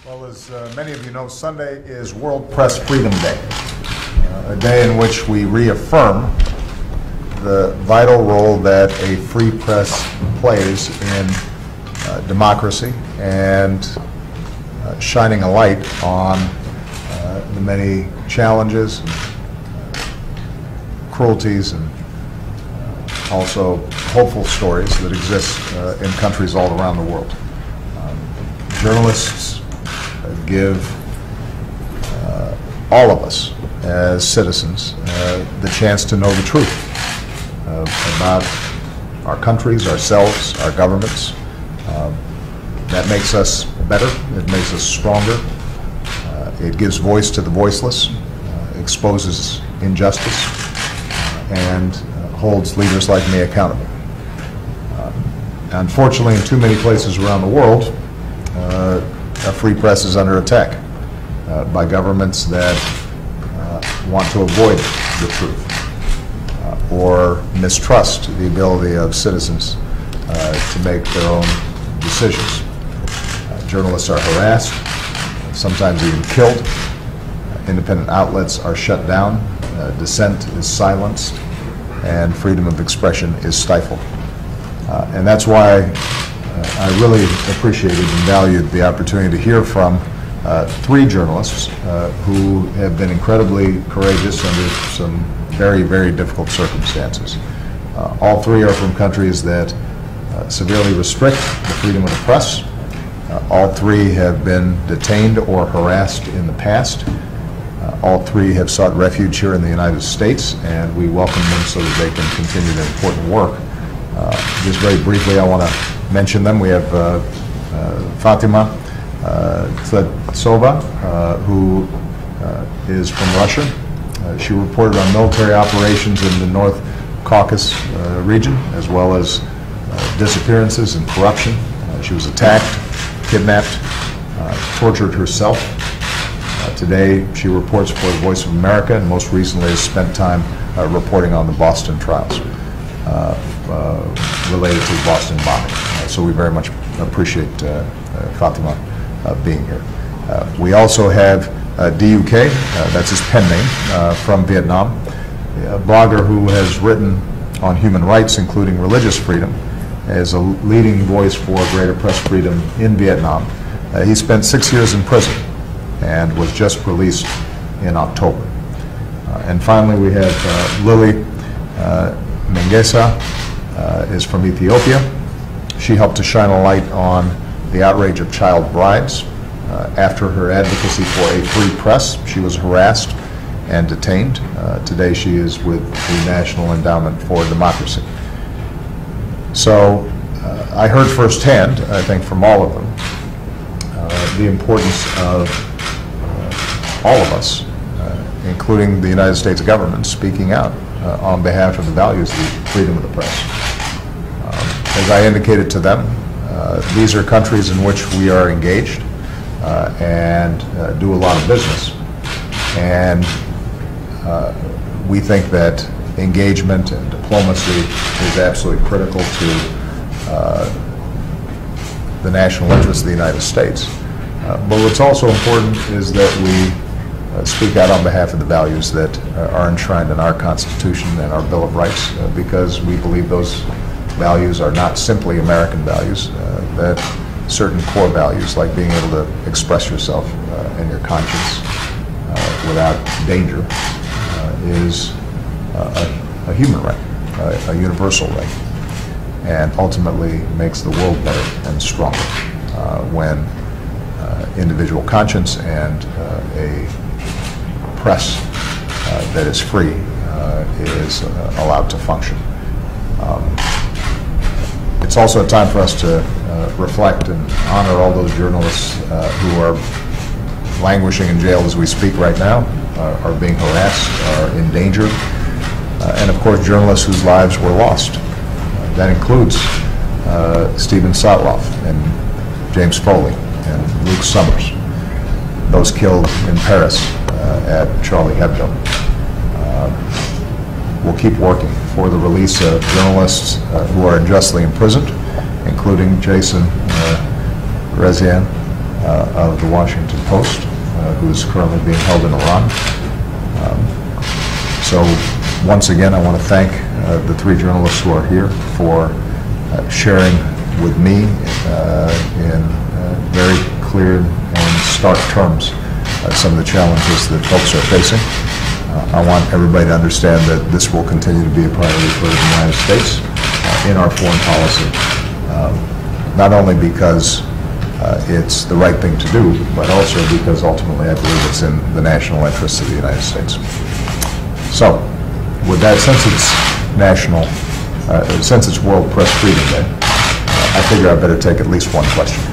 Well, as many of you know, Sunday is World Press Freedom Day, a day in which we reaffirm the vital role that a free press plays in democracy and shining a light on the many challenges, cruelties, and also hopeful stories that exist in countries all around the world. Journalists give all of us as citizens the chance to know the truth about our countries, ourselves, our governments. That makes us better, it makes us stronger, it gives voice to the voiceless, exposes injustice, and holds leaders like me accountable. Unfortunately, in too many places around the world, a free press is under attack by governments that want to avoid the truth or mistrust the ability of citizens to make their own decisions. Journalists are harassed, sometimes even killed. Independent outlets are shut down, dissent is silenced, and freedom of expression is stifled. And that's why I really appreciated and valued the opportunity to hear from three journalists who have been incredibly courageous under some very, very difficult circumstances. All three are from countries that severely restrict the freedom of the press. All three have been detained or harassed in the past. All three have sought refuge here in the United States, and we welcome them so that they can continue their important work. Just very briefly, I want to mention them. We have Fatima Tsetsova, who is from Russia. She reported on military operations in the North Caucasus region, as well as disappearances and corruption. She was attacked, kidnapped, tortured herself. Today, she reports for the Voice of America, and most recently has spent time reporting on the Boston trials related to the Boston bombing. So we very much appreciate Fatima being here. We also have DUK, that's his pen name, from Vietnam, a blogger who has written on human rights, including religious freedom, as a leading voice for greater press freedom in Vietnam. He spent 6 years in prison and was just released in October. And finally, we have Lily Mengesa, is from Ethiopia. She helped to shine a light on the outrage of child brides. After her advocacy for a free press, she was harassed and detained. Today she is with the National Endowment for Democracy. So I heard firsthand, I think from all of them, the importance of all of us, including the United States government, speaking out on behalf of the values of the freedom of the press. As I indicated to them, these are countries in which we are engaged and do a lot of business. And we think that engagement and diplomacy is absolutely critical to the national interest of the United States. But what's also important is that we speak out on behalf of the values that are enshrined in our Constitution and our Bill of Rights, because we believe those values are not simply American values, that certain core values, like being able to express yourself and your conscience without danger, is a human right, a universal right, and ultimately makes the world better and stronger when individual conscience and a press that is free is allowed to function. It's also a time for us to reflect and honor all those journalists who are languishing in jail as we speak right now, are being harassed, are endangered, and of course journalists whose lives were lost. That includes Steven Sotloff and James Foley and Luke Summers, those killed in Paris at Charlie Hebdo. We'll keep working for the release of journalists who are unjustly imprisoned, including Jason Rezaian, of the Washington Post, who is currently being held in Iran. So once again, I want to thank the three journalists who are here for sharing with me in very clear and stark terms some of the challenges that folks are facing. I want everybody to understand that this will continue to be a priority for the United States in our foreign policy, not only because it's the right thing to do, but also because ultimately I believe it's in the national interest of the United States. So, with that, since it's World Press Freedom Day, I figure I better take at least one question.